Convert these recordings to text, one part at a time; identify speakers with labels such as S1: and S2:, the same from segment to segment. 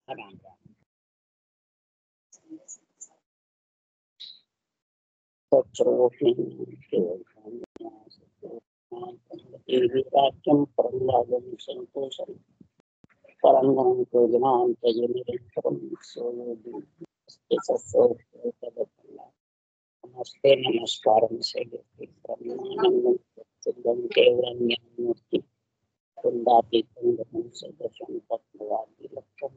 S1: राम राम। प्रह्लादं संतोषं परं भोजनां त्यज निरन्तरं नमस्ते नमस्कारं केवलं ज्ञानमूर्ति कुंदातीतं सदशं तत्त्ववादिलक्ष्यं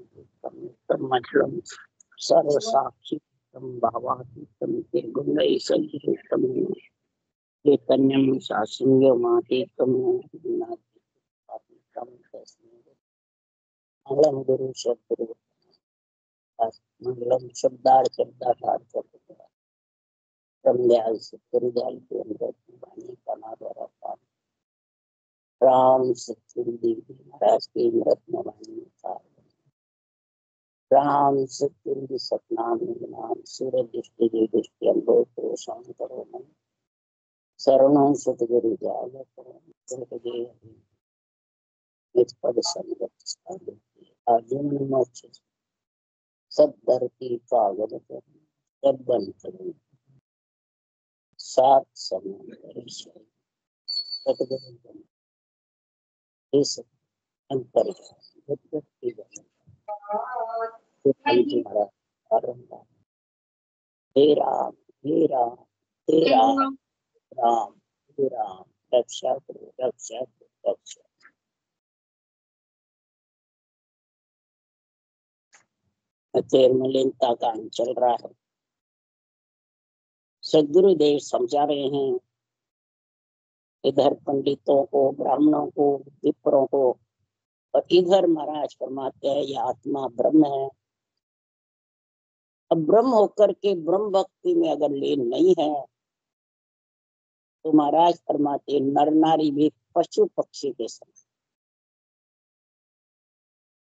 S1: सर्वसाक्षितं भावातीतं निर्गुणैः चैतन्यं शास्त्रमातीतं मंगलम गुरु सद्गुरु मंगलम शब्दार्थ शब्दार्थ ब्रह्मदयाल सद्गुरु दयाल के अंदर वाणी कला द्वारा राम सतगुरु देव महाराज की रत्न वाणी राम सतगुरु सतनाम नाम सूरज दृष्टि दृष्टि अनुभव को शांत करो मन शरणों सतगुरु दयाल करो पद संगत अर्जुन मोक्ष सब धरती कागज कर सब बन करो सात समुद्र सतगुरु इस अंतर हे राम हे राम हे राम राम हे राम रक्षा करो रक्षा करो रक्षा। मलिनता का चल रहा है। सदगुरुदेव समझा रहे हैं इधर पंडितों को ब्राह्मणों को विप्रों को और इधर महाराज फरमाते हैं ये आत्मा ब्रह्म है। अब ब्रह्म होकर के ब्रह्म भक्ति में अगर लीन नहीं है तो महाराज फरमाते नर नारी भी पशु पक्षी के समान।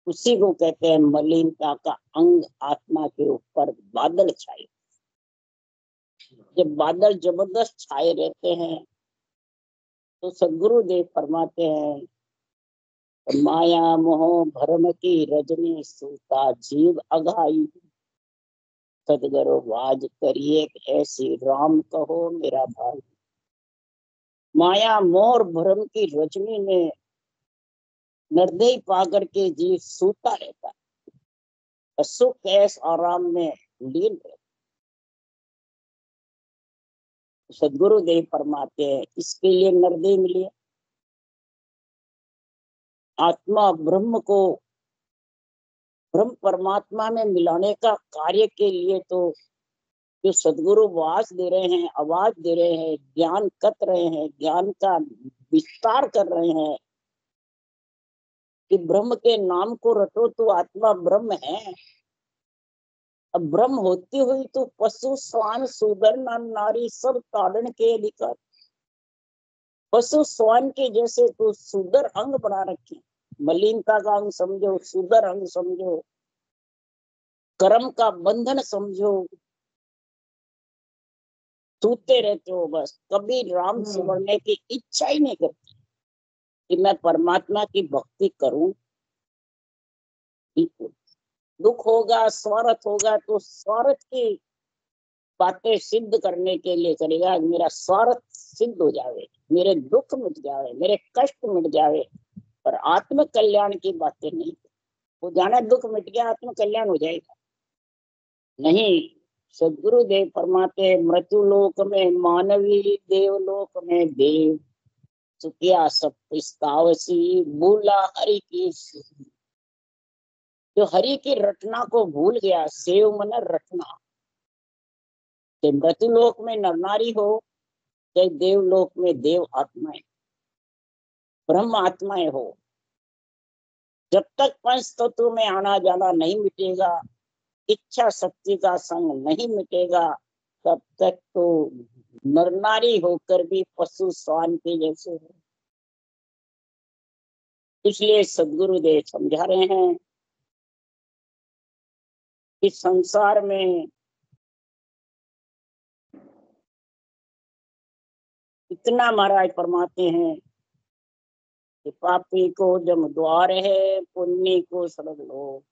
S1: उसी को कहते हैं मलिनता का अंग आत्मा के ऊपर बादल छाए। जब बादल जबरदस्त छाए रहते हैं तो सदगुरुदेव फरमाते हैं माया मोह भरम की रजनी सूता जीव अघाई सदगुरु वाज करिए ऐसी राम कहो मेरा भाई। माया मोह भरम की रजनी में निर्दयी पाकर के जीव सूता रहता है, सुख ऐस आराम में लीन रहता। सदगुरुदेव फरमाते हैं इसके लिए निर्दयी मिले। आत्मा ब्रह्म को ब्रह्म परमात्मा में मिलाने का कार्य के लिए तो जो सदगुरु आवाज दे रहे हैं, आवाज दे रहे हैं, ज्ञान कत रहे हैं, ज्ञान का विस्तार कर रहे हैं कि ब्रह्म के नाम को रटो तो आत्मा ब्रह्म है। अब ब्रह्म होती हुई तो पशु स्वान शूद्र नर नारी सब ताड़न के अधिकार। पशु स्वान के जैसे तो शूद्र अंग बना रखे, मलिनता का अंग समझो, शूद्र अंग समझो, कर्म का बंधन समझो, सूते रहते हो बस। कभी राम सिमरने की इच्छा ही नहीं करती कि मैं परमात्मा की भक्ति करूं। दुख होगा स्वार्थ होगा तो स्वार्थ की बातें सिद्ध करने के लिए करेगा, मेरा स्वार्थ सिद्ध हो जाए, मेरे दुख मिट जाए, मेरे कष्ट मिट जाए, पर आत्म कल्याण की बातें नहीं। वो जाना दुख मिट गया आत्म कल्याण हो जाएगा, नहीं। सदगुरुदेव फरमाते मृत्यु लोक में मानवी देवलोक में देव सुखिया सब पिस्तावसी भूला हरि की। जो हरि की रटना को भूल गया, सेव मन रटना। मृत्यु लोक में नर नारी हो चाहे देवलोक में देव आत्माएं ब्रह्म आत्माएं हो, जब तक पंच तत्व में आना जाना नहीं मिटेगा, इच्छा शक्ति का संग नहीं मिटेगा, तब तक तो नर नारी होकर भी पशु स्वान के जैसे हो। इसलिए सदगुरुदेव समझा रहे हैं कि संसार में इतना महाराज फरमाते हैं कि पापी को जम द्वार है, पुण्य को सड़क लो।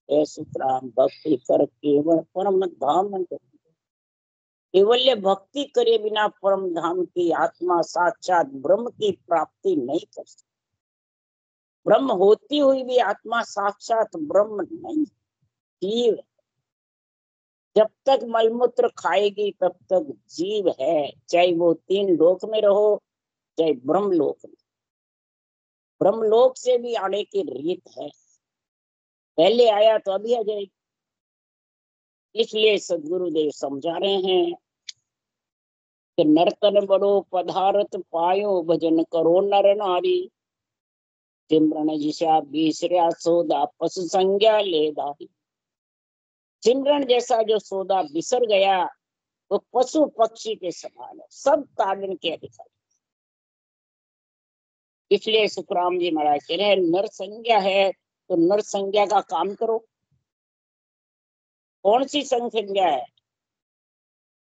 S1: सुतराम भक्ति कर केवल परम धाम। केवल्य भक्ति करे बिना परम धाम की आत्मा साक्षात ब्रह्म की प्राप्ति नहीं कर सकती। ब्रह्म होती हुई भी आत्मा साक्षात ब्रह्म नहीं, जीव। जब तक मलमूत्र खाएगी तब तक जीव है, चाहे वो 3 लोक में रहो चाहे ब्रह्मलोक में। ब्रह्मलोक से भी आने की रीत है, पहले आया तो अभी आ जाएगी। इसलिए सदगुरुदेव समझा रहे हैं कि नर्तन बड़ो पदार्थ पायो भजन करो नर नारी। सिमरन जिसा बीसरा सौदा पशु संज्ञा ले दारी। सिमरन जैसा जो सौदा बिसर गया वो पशु पक्षी के समान है, सब ताड़न के अधिकारी। इसलिए सुखराम जी महाराज कह रहे हैं नर संज्ञा है तो नर संज्ञा का काम करो। कौन सी संज्ञा है?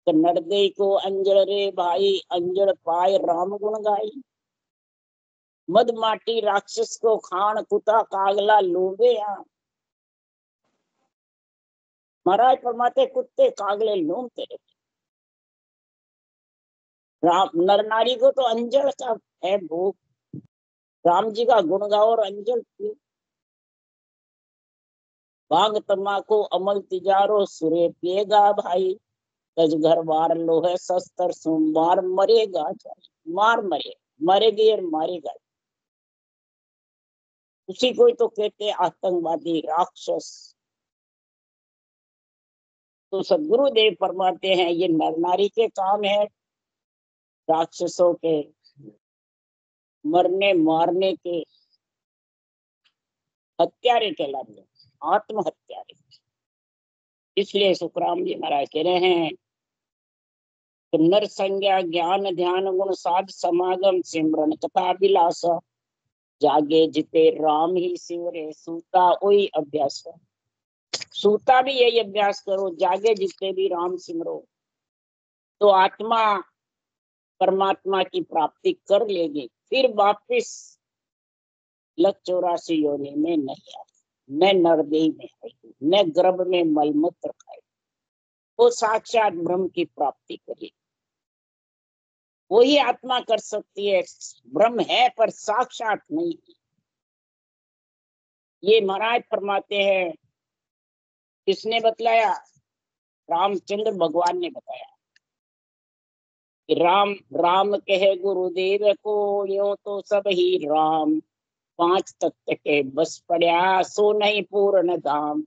S1: तो नरदे को अंजड़ रे भाई, अंजड़ पाए राम गुण गाई। मद माटी राक्षस को खान कुता कागला लोबे यहाँ। महाराज फरमाते कुत्ते कागले लोमते रहते। राम नर नारी को तो अंजड़ का है भूख, राम जी का गुण गाओ और अंजड़ पियो। भांग तम्बाकू अमल तिजारो सुरे पिएगा भाई। तज घर बार लोहे शस्त्र सोमवार मरेगा, मार मरे मरेगी और मारेगा। उसी को तो कहते आतंकवादी राक्षस। तो सदगुरुदेव फरमाते हैं ये नर नारी के काम है, राक्षसों के मरने मारने के हत्यारे कहलाते, आत्महत्यारे। इसलिए सुखराम जी महाराज कह रहे हैं तो नर संज्ञा ज्ञान ध्यान गुण साध समागम सिमरन कथा विलास। जागे जिते राम ही सिमरे सूता वही अभ्यास। सूता भी यही अभ्यास करो, जागे जिते भी राम सिमरो तो आत्मा परमात्मा की प्राप्ति कर लेगी। फिर वापिस लग 84 योनि में नहीं आएगी, न नरदेह में आएगी, न गर्भ में मलमूत्र खाएगी। वो साक्षात ब्रह्म की प्राप्ति करेगी। वही आत्मा कर सकती है। ब्रह्म है पर साक्षात नहीं है। ये महाराज फरमाते हैं, किसने बतलाया? रामचंद्र भगवान ने बताया कि राम राम कहे गुरुदेव को यो तो सब ही राम। 5 तत्व के बस पड़ा सो नहीं पूर्ण धाम।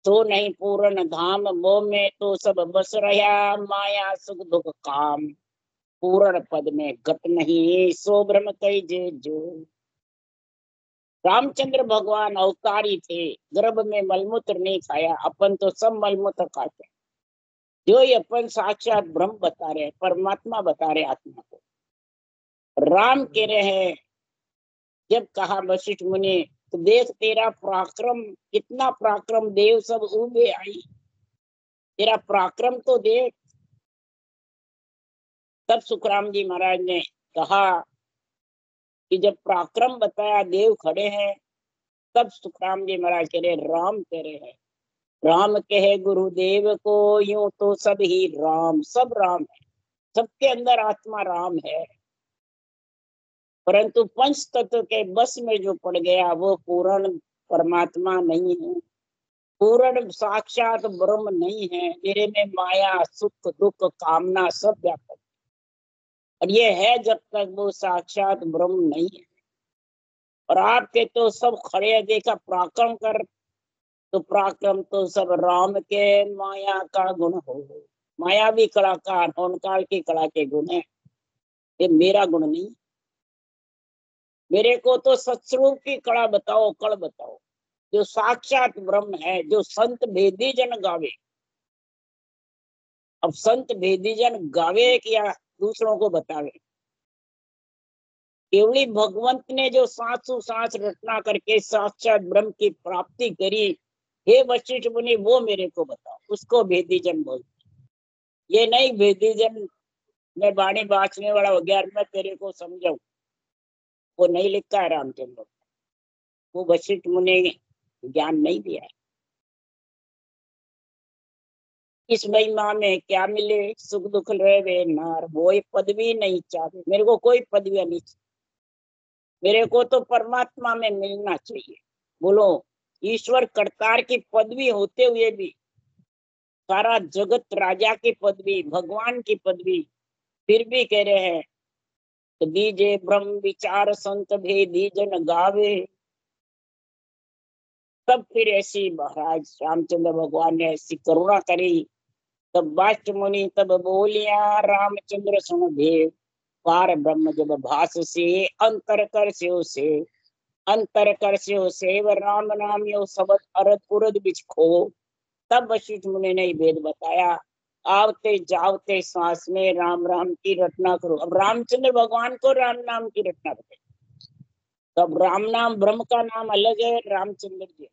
S1: सो नहीं पूर्ण धाम मोह में तो सब बस रहा, माया सुख दुख काम। पूर्ण पद में गत नहीं सो ब्रह्म कही जे जो। रामचंद्र भगवान अवतारी थे, गर्भ में मलमूत्र नहीं खाया। अपन तो सब मलमूत्र खाते हैं। जो ये अपन साक्षात ब्रह्म बता रहे, परमात्मा बता रहे आत्मा को। राम कह रहे हैं, जब कहा वशिष्ठ मुनि तो देख तेरा पराक्रम, कितना पराक्रम, देव सब उबे आई, तेरा पराक्रम तो देख। तब सुखराम जी महाराज ने कहा कि जब पराक्रम बताया देव खड़े हैं, तब सुखराम जी महाराज कह रहे राम कह रहे हैं। राम कहे गुरुदेव को यूं तो सब ही राम, सब राम है, सबके अंदर आत्मा राम है। परंतु पंच तत्व के बस में जो पड़ गया वो पूर्ण परमात्मा नहीं है, पूर्ण साक्षात ब्रह्म नहीं है। मेरे में माया सुख दुख कामना सब व्यापक, और ये है जब तक वो साक्षात ब्रह्म नहीं है। और आपके तो सब खड़े देखा पराक्रम कर, तो पराक्रम तो सब राम के माया का गुण हो। माया भी कलाकार, होनकाल की कला के गुण है, ये मेरा गुण नहीं। मेरे को तो सत्स्वरूप की कला बताओ, कल बताओ, जो साक्षात ब्रह्म है, जो संत भेदी जन गावे। अब संत भेदी जन गावे या दूसरों को बतावे? केवली भगवंत ने जो सांसों सांस रचना करके साक्षात ब्रह्म की प्राप्ति करी, हे वशिष्ठ मुनि वो मेरे को बताओ, उसको भेदी जन बोलते। ये नहीं भेदी जन मैं बाणी बाँचने वाला हो गया, मैं तेरे को समझाऊं, वो नहीं लिखा है रामचंद्र। वो वशिष्ठ मुनि ज्ञान नहीं दिया है। इस महिमा में क्या मिले, सुख दुख रहे नार, वो पदवी नहीं चाहते। मेरे को कोई पदवी नहीं, मेरे को तो परमात्मा में मिलना चाहिए। बोलो, ईश्वर करतार की पदवी होते हुए भी, सारा जगत राजा की पदवी, भगवान की पदवी, फिर भी कह रहे हैं तो दीजे ब्रह्म विचार संत भेदी जन गावे। तब फिर ऐसी महाराज रामचंद्र भगवान ने ऐसी करुणा करी, तब वाष्ट मुनि तब बोलिया रामचंद्र सुन देव, पार ब्रह्म जब भास से अंतर कर से अंतर कर से राम नाम यो सबद अरद उरद बिच खो। तब वशिष्ठ मुनि ने भेद बताया, आवते जावते सांस में राम राम की रटना करो। अब रामचंद्र भगवान को राम नाम की रटना करो। तब राम नाम, ब्रह्म का नाम अलग है, रामचंद्र जी।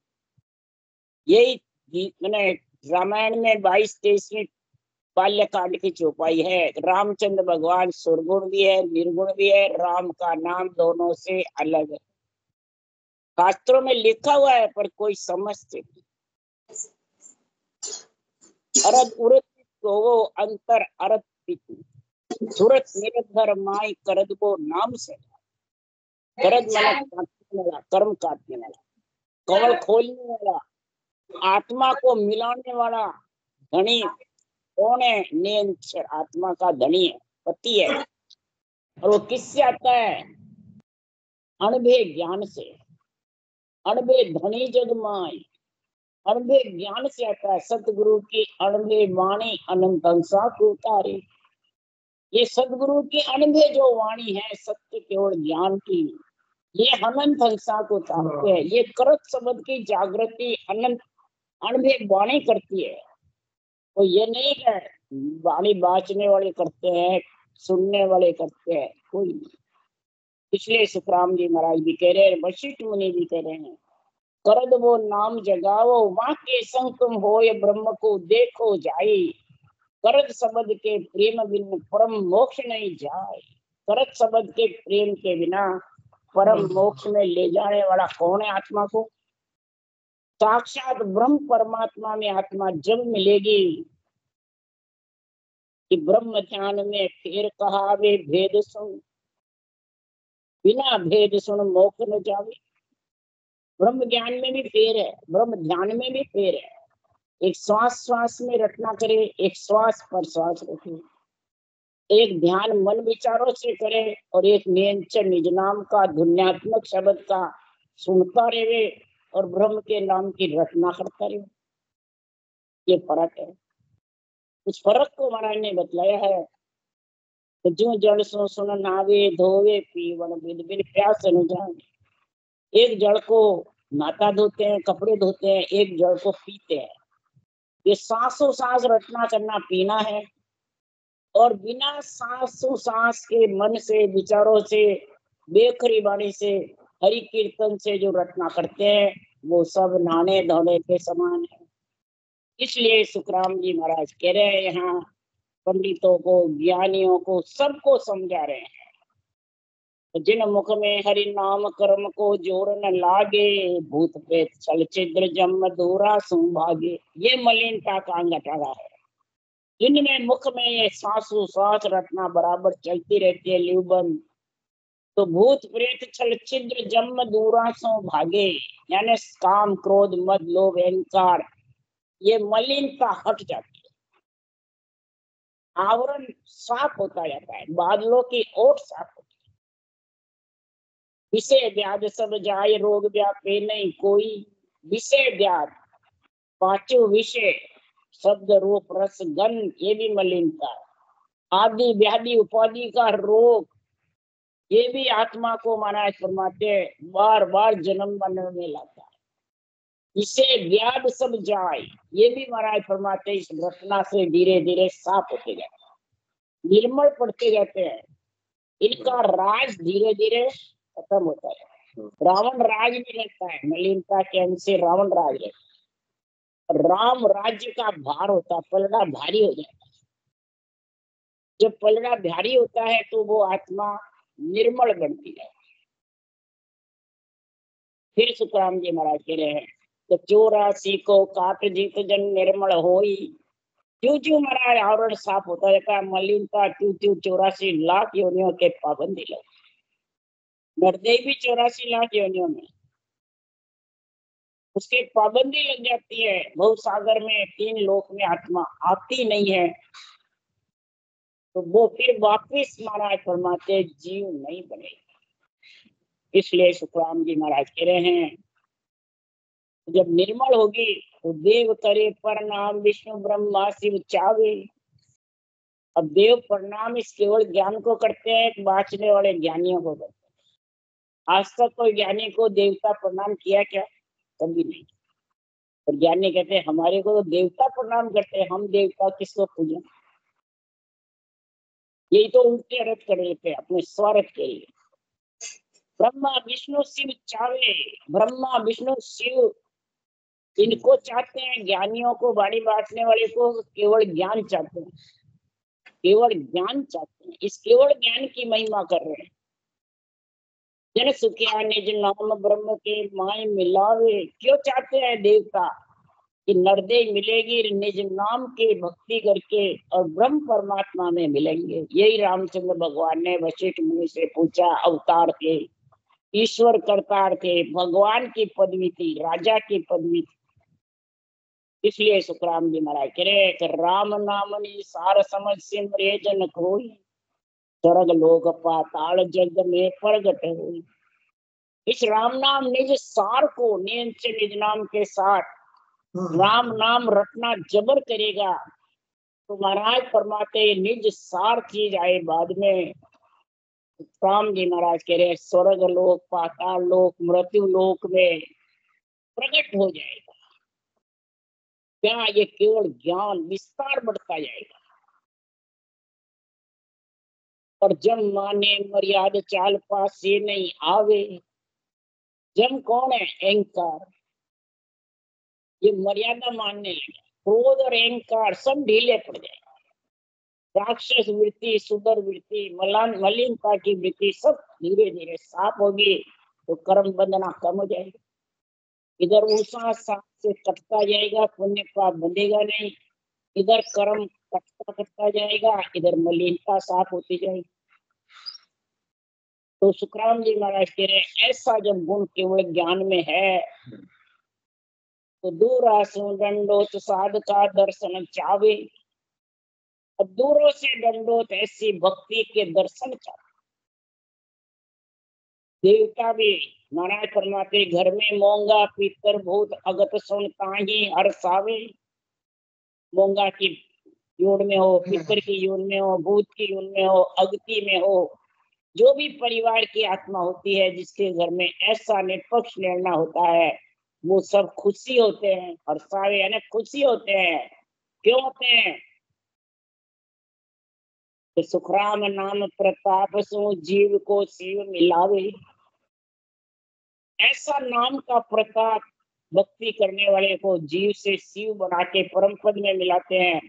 S1: यही मैंने रामायण में 22-23वीं बाल्यकांड की चौपाई है। रामचंद्र भगवान सुरगुण भी है, निर्गुण भी है, राम का नाम दोनों से अलग है। शास्त्रों में लिखा हुआ है पर कोई समझते नहीं। अरद उरद तो अंतर अरद सूरत निरंतर माई करद को नाम से, करद मन काटने वाला, कर्म काटने वाला, कमल खोलने वाला, आत्मा को मिलाने वाला धनी कौन है? निरंतर आत्मा का धनी है, पति है। और वो किससे आता है? अणभे ज्ञान से। अणभे धनी जग माई, अणभे ज्ञान से आता है। सतगुरु की अणभे वाणी अनंत अंसा को उतारे। ये सदगुरु की अणभे जो वाणी है, सत्य केवल ज्ञान की, ये अनंत हंसा को उतारते हैं। ये करत शब्द की जागृति अनंत अणभे वाणी करती है। तो ये नहीं है वाणी बाचने वाले करते हैं, सुनने वाले करते हैं, कोई नहीं। इसलिए सुखराम जी महाराज भी कह रहे हैं, वशिष्ठ मुनि भी कह रहे हैं, करद वो नाम जगावो, वहां के संग तुम हो ये ब्रह्म को देखो जाई। करत शब्द के प्रेम बिन परम मोक्ष नहीं जाए। करत शब्द के प्रेम के बिना परम मोक्ष में ले जाने वाला कौन है? आत्मा को साक्षात ब्रह्म परमात्मा में आत्मा जब मिलेगी कि ब्रह्म ध्यान में फिर कहा वे भेद सुन, बिना भेद सुन मोक्ष न जावे। ब्रह्म ज्ञान में भी फेर है, ब्रह्म ध्यान में भी फेर है। एक श्वास श्वास में रटना करे, एक श्वास पर श्वास रखे, एक ध्यान मन विचारों से करे और एक नियंत्रण निज नाम का धुन्यात्मक शब्द का सुनता रहे और ब्रह्म के नाम की रचना करता रहे। ये फर्क है। उस फर्क को महाराज ने बतलाया है। तो जो जल सो सुन नावे धोवे पीवन बिन बिन प्यास न जाने। एक जल को नाता धोते हैं, कपड़े धोते हैं, एक जल को पीते हैं। ये सांसों सांस रटना करना पीना है। और बिना सांसों सांस के मन से, विचारों से, बेखरी वाणी से, हरि कीर्तन से जो रटना करते हैं, वो सब नहाने धोने के समान है। इसलिए सुखराम जी महाराज कह रहे हैं, यहाँ पंडितों को, ज्ञानियों को, सबको समझा रहे हैं, जिन मुख में हरि नाम कर्म को जोर न लागे, भूत प्रेत छल छिद्र जम दूरा सुभागे। ये मलिनता का अंगठाड़ा है। जिनमें मुख में ये सांसों सांस रटना बराबर चलती रहती है, लिवबंद, तो भूत प्रेत छल छिद्र जम दूरा सो भागे। यानी काम क्रोध मद लोभ अहंकार, ये मलिनता हट जाती है, आवरण साफ होता जाता है, बादलों की ओट साफ होती है। विषय व्याध सब जाए, रोग व्यापे नहीं कोई। विषय व्याध, पांचों विषय, शब्द रूप रस गंध, ये भी मलिनता है। आदि व्याधि उपाधि का रोग, ये भी आत्मा को महाराज फरमाते हैं बार बार जन्म बनने लाता है। इसे व्याध सब जाए, ये भी महाराज फरमाते इस रचना से धीरे धीरे साफ होते जाते हैं, निर्मल पड़ते जाते हैं। इनका राज धीरे धीरे खत्म होता है। रावण राज भी रहता है, मलिनता के अंश से रावण राज रहता है। राम राज्य का भार होता है, पलड़ा भारी हो जाता है। जब पलड़ा भारी होता है तो वो आत्मा निर्मल बनती है। फिर सुखराम जी महाराज कह रहे हैं, तो 84 को काट जीत जन निर्मल होई। क्यों क्यों महाराज आवरण साफ होता रहता है, मलिनता क्यों क्यों 84 लाख योनियों के पाबंदी लग, नरदेव भी 84 लाख योनियों में उसके पाबंदी लग जाती है। बहुत सागर में 3 लोक में आत्मा आती नहीं है, तो वो फिर वापिस महाराज फरमाते जीव नहीं बनेगा। इसलिए सुखराम जी महाराज कह रहे हैं जब निर्मल होगी तो देव करे प्रणाम विष्णु ब्रह्मा शिव चावे। अब देव प्रणाम इस केवल ज्ञान को करते हैं, बाँचने वाले ज्ञानियों को करते हैं। आज तक कोई ज्ञानी को देवता प्रणाम किया क्या? कभी नहीं। और ज्ञानी कहते हैं हमारे को तो देवता प्रणाम करते हैं, हम देवता किसको पूजें? यही तो उल्टे अर्थ कर लेते हैं अपने स्वार्थ के लिए। ब्रह्मा विष्णु शिव चावे, ब्रह्मा विष्णु शिव इनको चाहते हैं, ज्ञानियों को बाड़ी बांटने वाले को केवल ज्ञान चाहते हैं, केवल ज्ञान चाहते हैं। इस केवल ज्ञान की महिमा कर रहे हैं। जन सुखिया निज नाम ब्रह्म के माय मिलावे, क्यों चाहते हैं देवता कि नरदे मिलेगी निज नाम की भक्ति करके और ब्रह्म परमात्मा में मिलेंगे। यही रामचंद्र भगवान ने वशिष्ठ मुनि से पूछा, अवतार थे, ईश्वर करतार थे, भगवान की पदवी थी, राजा की पदवी थी। इसलिए सुखराम जी महाराज कह रहे कि राम नामनी सार समझ सिमरे जन कोई, स्वर्ग लोक पाताल जग में प्रगट हुई। इस राम नाम निज सार को नियम से निज नाम के साथ राम नाम रटना जबर करेगा तो महाराज फरमाते निज सार चीज आए बाद में। राम जी महाराज कह रहे स्वर्ग लोक पाताल लोक मृत्यु लोक में प्रकट हो जाएगा। क्या ये केवल ज्ञान विस्तार बढ़ता जाएगा। और जम माने मर्यादा चाल पास से नहीं आवे। जम कौन है? अहंकार। ये मर्यादा मानने लगे, क्रोध और अहंकार सब ढीले पड़ जाए। राक्षस वृत्ति सुधर वृत्ति मलिनता की वृत्ति सब धीरे धीरे साफ होगी तो कर्म बंधना कम हो जाएगी। इधर ऊषा साफ से कटता जाएगा, पुण्य पाप बंधेगा नहीं। इधर कर्म कटता कटता जाएगा, इधर मलिनता साफ होती जाएगी। तो सुखराम जी महाराज कह रहे ऐसा जब गुण केवल ज्ञान में है तो दूर आसु दंडोत साध का दर्शन चावे। अब दूरों से दंडोत ऐसी भक्ति के दर्शन चाहे। देवता भी महाराज फरमाते घर में मोंगा पितर भूत अगत सुनता ही हर्षावे। मोंगा की योन में हो, पितर की योन में हो, भूत की योन में हो, अगति में हो, जो भी परिवार की आत्मा होती है जिसके घर में ऐसा निष्पक्ष निर्णय होता है वो सब खुशी होते हैं। हर्षावे यानी खुशी होते हैं। क्यों होते हैं? तो सुखराम नाम प्रताप सो जीव को शिव मिलावे। ऐसा नाम का प्रताप भक्ति करने वाले को जीव से शिव बना के परम पद में मिलाते हैं।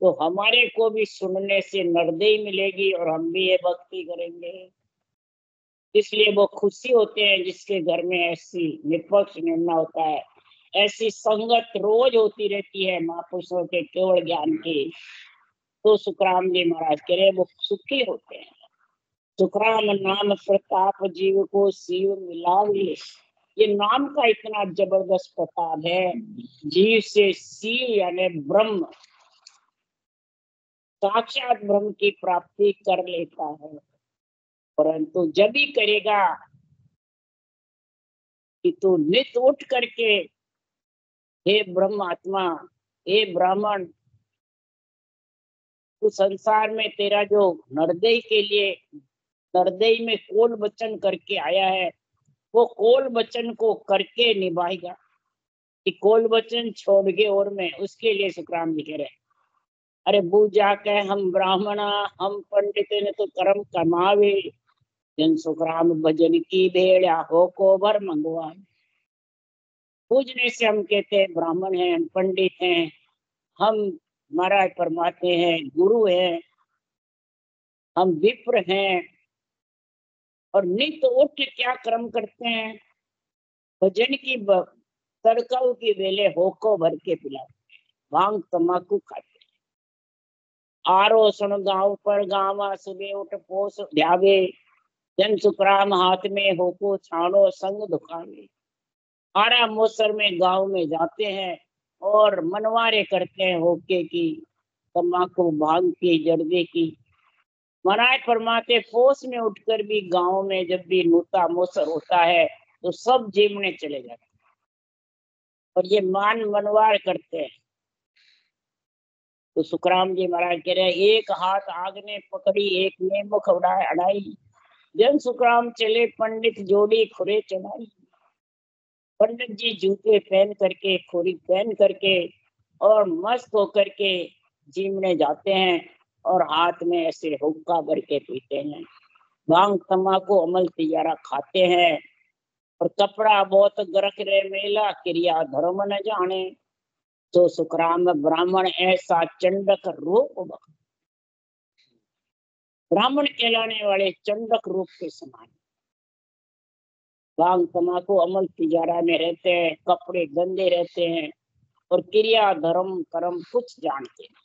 S1: तो हमारे को भी सुनने से नरदेही मिलेगी और हम भी ये भक्ति करेंगे। इसलिए वो खुशी होते हैं जिसके घर में ऐसी निष्पक्ष निर्णय होता है। ऐसी संगत रोज होती रहती है महापुरुषों के केवल ज्ञान की। तो सुखराम जी महाराज कह रहे वो सुखी होते हैं। सुखराम नाम प्रताप जीव को शिव मिलावे। ये नाम का इतना जबरदस्त प्रताप है, जीव से शिव यानी ब्रह्म साक्षात ब्रह्म की प्राप्ति कर लेता है। परंतु जब भी करेगा कि तू नित उठ करके हे ब्रह्म आत्मा, हे ब्राह्मण, तू संसार में तेरा जो नरदेही के लिए नरदेही में कोल वचन करके आया है वो कोल वचन को करके निभाएगा। कि कोल वचन छोड़ के और मैं उसके लिए सुखराम जी कह रहे अरे बूझा के हम ब्राह्मणा हम पंडित ने तो कर्म कमावे। जन सुखराम भजन की भेड़ा हो को भर मंगवाए। पूजने से हम कहते हैं ब्राह्मण हैं, हम पंडित हैं, हम महाराज परमात्मे हैं, गुरु हैं, हम विप्र हैं। और नित्य उठ के क्या कर्म करते हैं? भजन की तड़काऊ की वेले होको भर के पिलाते, भांग तम्बाकू खाते। आरो सुन गाँव पर गावा सुबह उठ पोस ध्यावे, जन सुखराम हाथ में होको छानो संग दुखावे। आरा मौसर में गांव में जाते हैं और मनवारे करते हैं होके की, तम्बाकू भांग की जर्दे की। महाराज फरमाते पोस में उठकर भी गांव में जब भी नूता मौसर होता है तो सब जीवने चले जाते हैं और ये मान मनवार करते हैं। तो सुखराम जी महाराज कह रहे हैं, एक हाथ आग ने पकड़ी एक ने मुख उड़ाए अड़ाई, जन सुखराम चले पंडित जोड़ी खुरे चढ़ाई। पंडित जी जूते पहन करके खोरी पहन करके और मस्त होकर के जीमने जाते हैं और हाथ में ऐसे हुक्का भर के पीते हैं, भांग तम्बाकू अमल तिजारा खाते हैं और कपड़ा बहुत गरक रे मेला क्रिया धर्म न जाने। तो सुखराम ब्राह्मण ऐसा चंडक रूप, ब्राह्मण कहलाने वाले चंडक रूप के समान, भांग तम्बाकू अमल तिजारा में रहते हैं, कपड़े गंदे रहते हैं और क्रिया धर्म कर्म कुछ जानते हैं।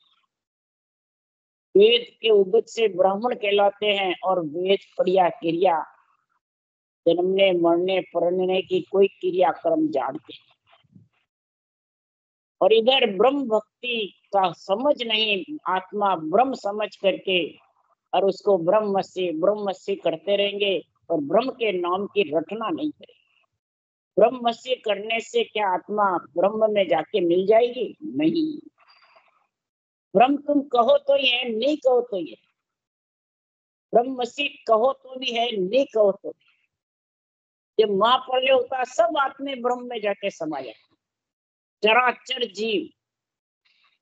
S1: वेद के उपज से ब्राह्मण कहलाते हैं और वेद पढ़िया क्रिया जन्मने मरने पढ़ने की कोई क्रिया कर्म जानते हैं। और इधर ब्रह्म भक्ति का समझ नहीं, आत्मा ब्रह्म समझ करके और उसको ब्रह्म से करते रहेंगे और ब्रह्म के नाम की रटना नहीं करेंगे। ब्रह्म से करने से क्या आत्मा ब्रह्म में जाके मिल जाएगी? नहीं। ब्रह्म तुम कहो तो ये है, नहीं कहो तो ये, ब्रह्म से कहो तो भी है, नहीं कहो तो भी। जब महाप्रलय होता सब आत्मे ब्रह्म में जाके समा जाते, चराचर जीव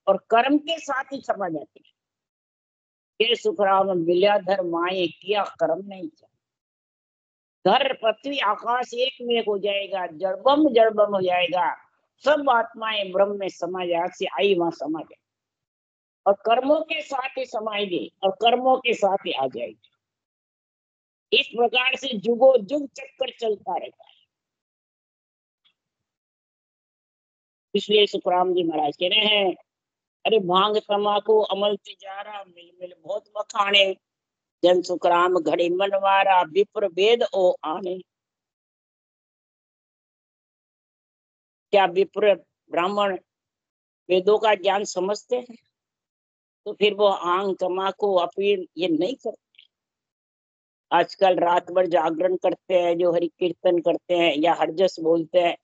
S1: और कर्म के साथ ही समा जाते हैं। के सुखराम विद्याधर माए किया कर्म नहीं किया, धर पृथ्वी आकाश एक में हो जाएगा, जड़बम हो जाएगा, सब आत्माएं ब्रह्म में समा जाए से आई वहां समा जाए और कर्मों के साथ ही समाएगी और कर्मों के साथ ही आ जाएगी। इस प्रकार से जुगो जुग चक्कर चलता रहता है। इसलिए सुखराम जी महाराज कह रहे हैं, अरे भांग तमाकू अमल तिजारा मिल मिल बहुत बखाने, जन सुखराम घड़ी मनवारा विप्र वेद ओ आने। क्या विप्र ब्राह्मण वेदों का ज्ञान समझते हैं? तो फिर वो आंग तमाकू अफीम ये नहीं करते। आजकल रात भर जागरण करते हैं, जो हरि कीर्तन करते हैं या हरजस बोलते हैं,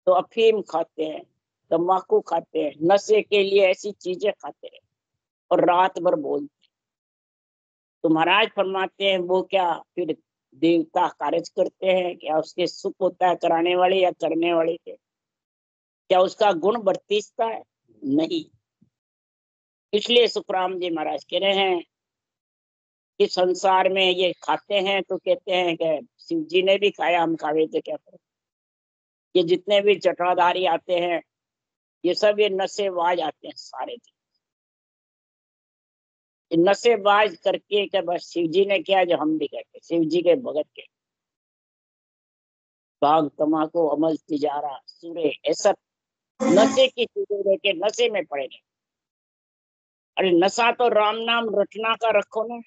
S1: तो अफीम खाते हैं, तम्बाकू खाते हैं, नशे के लिए ऐसी चीजें खाते हैं और रात भर बोलते हैं। तो महाराज फरमाते हैं वो क्या फिर देवता कार्य करते हैं? क्या उसके सुख होता है कराने वाले या करने वाले के? क्या उसका गुण बरतीसता है? नहीं। इसलिए सुखराम जी महाराज कह रहे हैं कि संसार में ये खाते हैं तो कहते हैं कि शिव जी ने भी खाया, हम खावे तो क्या करें। ये जितने भी जटाधारी आते हैं ये सब ये नशेबाज आते हैं सारे। नशेबाज करके क्या बस शिव जी ने किया जो हम भी करते, शिव जी के भगत के। भाग तमाकू अमल तिजारा सूर्य ऐसा नशे की चीजें लेके नशे में पड़े गए। अरे नशा तो राम नाम रटना का रखो ना,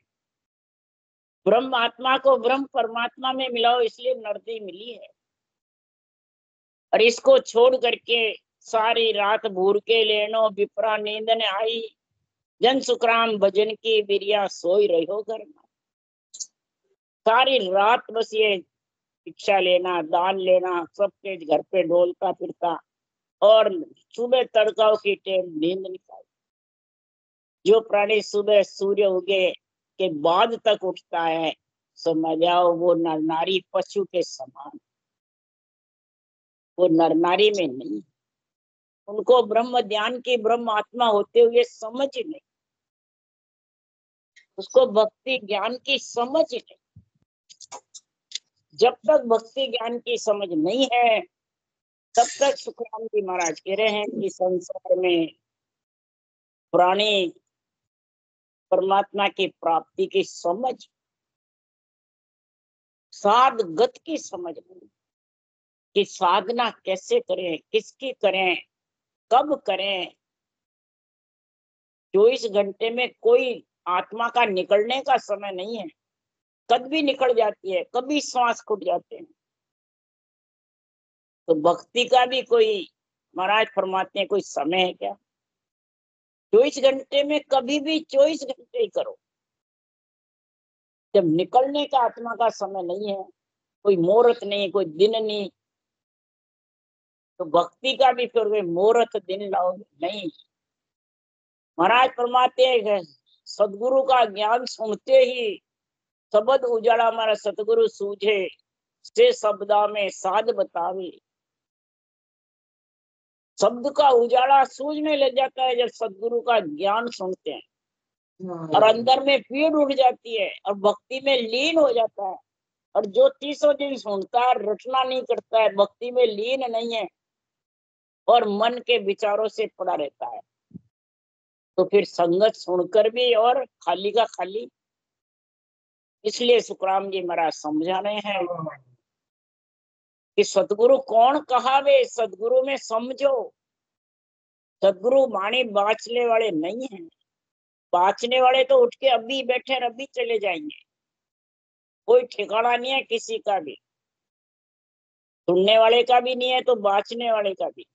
S1: ब्रह्म आत्मा को ब्रह्म परमात्मा में मिलाओ, इसलिए नरदी मिली है। और इसको छोड़ करके सारी रात भूर के लेनो विप्रा नींद ने आई, जन सुखराम भजन की बिरिया सोई रहो घर में। सारी रात बस ये शिक्षा लेना दान लेना सबके घर पे ढोलता फिरता और सुबह तड़काओ की टेम नींद निकाल। जो प्राणी सुबह सूर्य उगे के बाद तक उठता है समझ जाओ वो नर नारी पशु के समान, वो नर नारी में नहीं। उनको ब्रह्म ज्ञान की ब्रह्म आत्मा होते हुए समझ नहीं, उसको भक्ति ज्ञान की समझ नहीं। जब तक भक्ति ज्ञान की समझ नहीं है तब तक सुखराम जी महाराज कह रहे हैं कि संसार में प्राणी परमात्मा की प्राप्ति की समझ, साध गत की समझ नहीं कि साधना कैसे करें, किसकी करें, कब करें, 24 घंटे में कोई आत्मा का निकलने का समय नहीं है, कभी निकल जाती है, कभी श्वास छूट जाते हैं। तो भक्ति का भी कोई, महाराज फरमाते हैं, कोई समय है क्या? 24 घंटे में कभी भी 24 घंटे ही करो। जब निकलने का आत्मा का समय नहीं है, कोई मुहूर्त नहीं, कोई दिन नहीं, तो भक्ति का भी फिर वे मुहूर्त दिन लाओगे नहीं। महाराज फरमाते हैं सदगुरु का ज्ञान सुनते ही शब्द उजाड़ा हमारा सतगुरु सूझे, से शब्दा में साध बतावे। शब्द का उजाड़ा सूझने लग जाता है जब सदगुरु का ज्ञान सुनते हैं, और अंदर में पीड़ उठ जाती है और भक्ति में लीन हो जाता है। और जो 30 दिन सुनता है, रटना नहीं करता है, भक्ति में लीन नहीं है और मन के विचारों से पड़ा रहता है, तो फिर संगत सुनकर भी और खाली का खाली। इसलिए सुखराम जी महाराज समझा रहे हैं कि सतगुरु कौन कहावे, सदगुरु में समझो। सदगुरु वाणी बाँचने वाले नहीं है। बाँचने वाले तो उठ के अभी बैठे और अभी चले जाएंगे, कोई ठिकाना नहीं है किसी का भी। सुनने वाले का भी नहीं है तो बाँचने वाले का भी।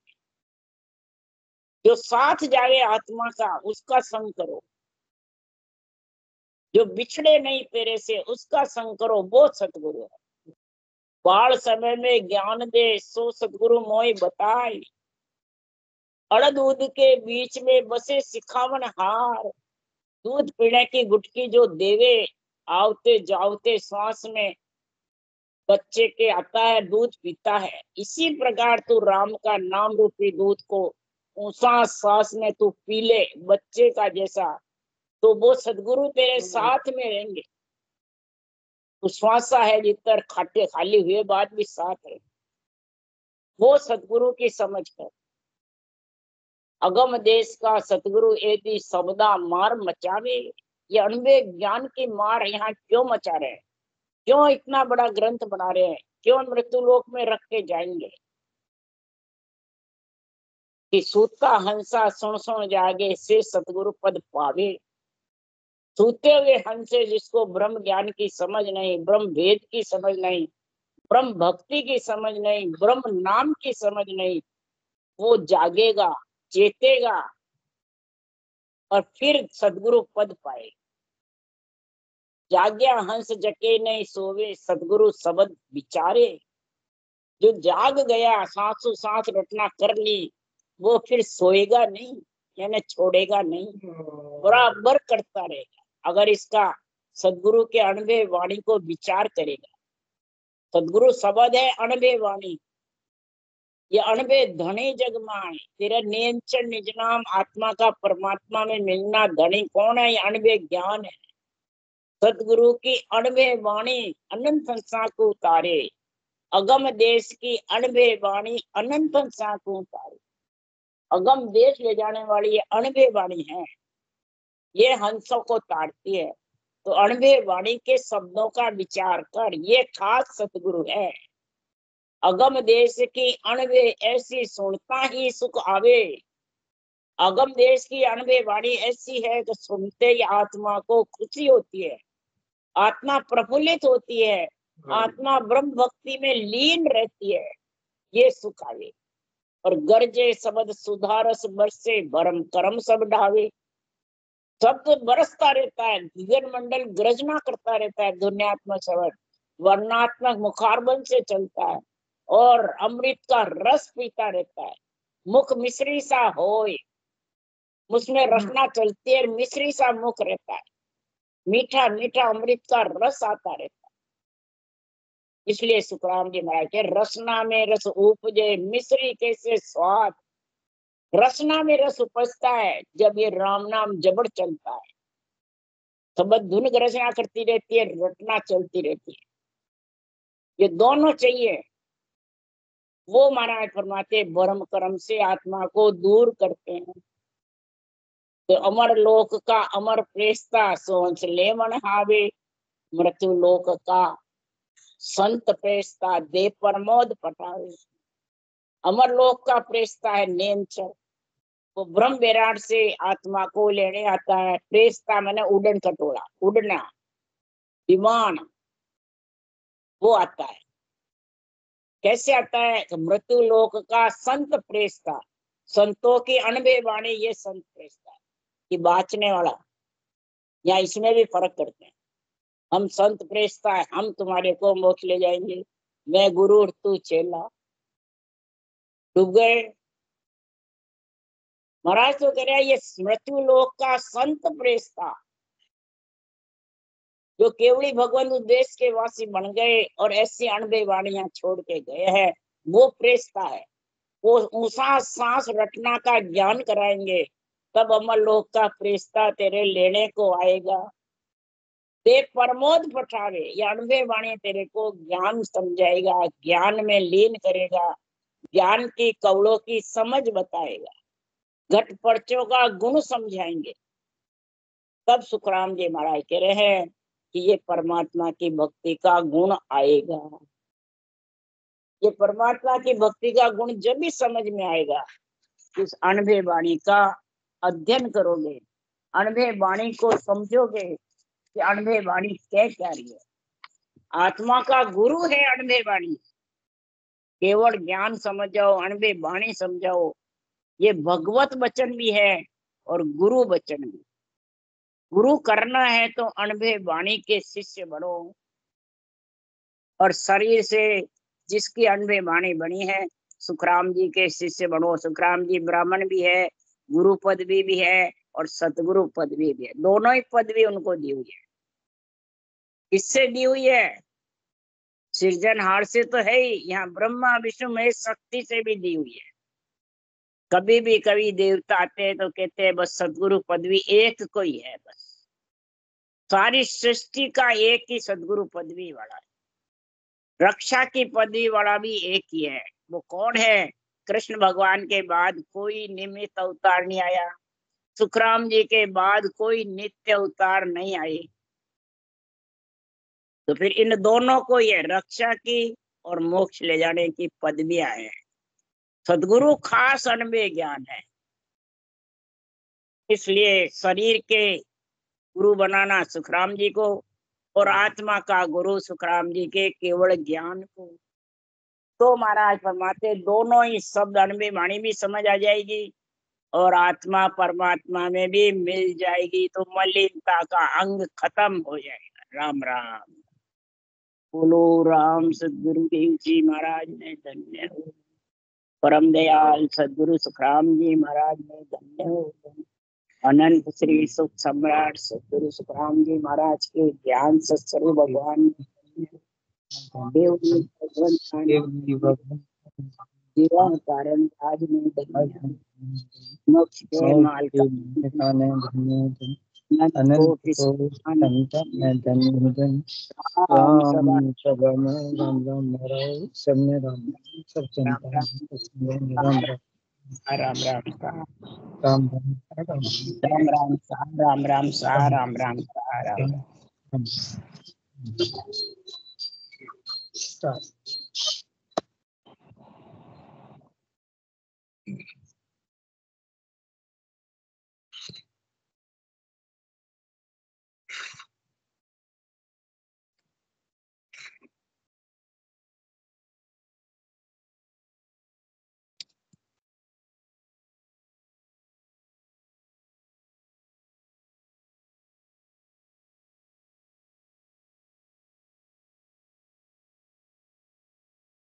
S1: जो साथ जाए आत्मा का, उसका संग करो। जो बिछड़े नहीं तेरे से, उसका संग करो, वो सतगुरु है। बाढ़ समय में ज्ञान दे, सो सतगुरु मोहि बताए। अड़ दूध के बीच में बसे सिखावन हार। दूध पीने की गुटकी जो देवे, आवते जावते श्वास में बच्चे के आता है, दूध पीता है। इसी प्रकार तू राम का नाम रूपी दूध को ऊंचा सांस में तू पी ले, बच्चे का जैसा, तो वो सदगुरु तेरे साथ में रहेंगे। तो श्वासा है जितर खाटे खाली हुए बाद भी साथ है, वो सदगुरु की समझ कर। अगम देश का सतगुरु एति सबदा मार मचावे। ये अनबे ज्ञान की मार यहाँ क्यों मचा रहे हैं? क्यों इतना बड़ा ग्रंथ बना रहे हैं? क्यों मृत्यु लोक में रख के जाएंगे? कि सूता हंसा सुन सुन जागे, से सतगुरु पद पावे। सूते हुए हंसे जिसको ब्रह्म ज्ञान की समझ नहीं, ब्रह्म भेद की समझ नहीं, ब्रह्म भक्ति की समझ नहीं, ब्रह्म नाम की समझ नहीं, वो जागेगा, चेतेगा और फिर सदगुरु पद पाए। जाग्या हंस जके नहीं सोवे, सदगुरु शब्द विचारे। जो जाग गया, सांसों सांस रटना कर ली, वो फिर सोएगा नहीं, यानी छोड़ेगा नहीं, बराबर करता रहेगा। अगर इसका सदगुरु के अणबे वाणी को विचार करेगा। सदगुरु शब्द है अणबे वाणी, ये अणबे धनी जग माए। तेरा नियंत्रण निज नाम आत्मा का परमात्मा में मिलना धनी कौन है? ये अणबे ज्ञान है। सदगुरु की अणबे वाणी अनंत संसार को उतारे। अगम देश की अणबे वाणी अनंत संसार को उतारे। अगम देश ले जाने वाली ये अणबे वाणी है, ये हंसों को तारती है। तो अणबे वाणी के शब्दों का विचार कर, ये खास सतगुरु है। अगम देश की अणबे ऐसी सुनता ही सुख आवे। अगम देश की अणबे वाणी ऐसी है कि सुनते ही आत्मा को खुशी होती है, आत्मा प्रफुल्लित होती है, आत्मा ब्रह्म भक्ति में लीन रहती है, ये सुख आवे। और गरजे शब्द सुधारस बरसे, भरम कर्म सब ढावे। शब्द बरसता रहता है, गगन मंडल गर्जना करता रहता है, ध्वन्यात्मक शब्द वर्णात्मक मुखारबंद से चलता है और अमृत का रस पीता रहता है। मुख मिश्री सा होए, उसमें रसना चलती है, मिश्री सा मुख रहता है, मीठा मीठा अमृत का रस आता रहता है। इसलिए सुखराम जी महाराज के रसना में रस उपजे, मिश्री कैसे स्वाद। रसना में रस उपजता है जब ये राम नाम जबड़ चलता है। शब्द धुन रचना करती रहती है, रटना चलती रहती है, ये दोनों चाहिए। वो महाराज फरमाते भरम कर्म से आत्मा को दूर करते हैं। तो अमर लोक का अमर प्रेस्ता, सोच लेवन हावे। मृत्यु लोक का संत प्रेस्ता, दे प्रमोद पटावे। अमर लोक का प्रेस्ता है नेमचर, वो ब्रह्म विराट से आत्मा को लेने आता है। प्रेस्ता मैंने उड़न खटोला, उड़ना, विमान, वो आता है। कैसे आता है? तो मृत्यु लोक का संत प्रेस्ता, संतों की अनबे वाणी, ये संत प्रेस्ता है कि बाँचने वाला। या इसमें भी फर्क करते हैं। हम संत प्रेस्ता है, हम तुम्हारे को मोक्ष ले जाएंगे, मैं गुरु और तू चेला। डूब गए महाराज। तो कह रहा है ये मृत्यु लोक का संत प्रेस्ता, जो केवली भगवान उद्देश्य के वासी बन गए और ऐसी अणबे वाणियां छोड़ के गए हैं, वो प्रेस्ता है। वो ऊंचा सांस रटना का ज्ञान कराएंगे, तब अमर लोक का प्रेस्ता तेरे लेने को आएगा। ते प्रमोद पठावे, ये अणबे वाणी तेरे को ज्ञान समझाएगा, ज्ञान में लीन करेगा, ज्ञान की कवलों की समझ बताएगा, घट पर्चों का गुण समझाएंगे। तब सुखराम जी महाराज कह रहे हैं कि ये परमात्मा की भक्ति का गुण आएगा। ये परमात्मा की भक्ति का गुण जब भी समझ में आएगा, इस अणबे वाणी का अध्ययन करोगे, अणबे वाणी को समझोगे कि अणबे वाणी कह क्या रही है। आत्मा का गुरु है अणबे वाणी। केवल ज्ञान समझ जाओ, अणबे वाणी समझाओ, ये भगवत वचन भी है और गुरु वचन भी। गुरु करना है तो अणबे वाणी के शिष्य बनो, और शरीर से जिसकी अणबे वाणी बनी है, सुखराम जी के शिष्य बनो। सुखराम जी ब्राह्मण भी है, गुरु पदवी भी है और सतगुरु पदवी भी है। दोनों ही पदवी उनको दी हुई है। किससे दी हुई है? सृजनहार से तो है ही, यहाँ ब्रह्मा विष्णु महेश शक्ति से भी दी हुई है। कभी भी कभी देवता आते हैं तो कहते हैं बस सदगुरु पदवी एक कोई है, बस सारी सृष्टि का एक ही सदगुरु पदवी वाला है। रक्षा की पदवी वाला भी एक ही है। वो कौन है? कृष्ण भगवान के बाद कोई निमित्त अवतार नहीं आया, सुखराम जी के बाद कोई नित्य अवतार नहीं आए। तो फिर इन दोनों को ये रक्षा की और मोक्ष ले जाने की पदवियां हैं। सदगुरु खास अनबे ज्ञान है, इसलिए शरीर के गुरु बनाना सुखराम जी को, और आत्मा का गुरु सुखराम जी के केवल ज्ञान को। तो महाराज फरमाते दोनों ही शब्द अनबे वाणी भी समझ आ जाएगी और आत्मा परमात्मा में भी मिल जाएगी, तो मलिनता का अंग खत्म हो जाएगा। राम राम बोलो। राम सदगुरु देव जी महाराज ने धन्य हो। परम दयाल सदगुरु सुखराम जी महाराज ने धन्य हो। अनंत श्री सुख सम्राट सदगुरु सुखराम जी महाराज के ज्ञान सत्स्वरूप भगवान देव भगवान जीवन कारण आज में धन्य मोक्ष के माल का अनंत को संत में धन्य राम सभा में राम राम महाराज सब में राम सब जनता राम राम राम राम राम राम राम राम सा राम राम सा राम राम।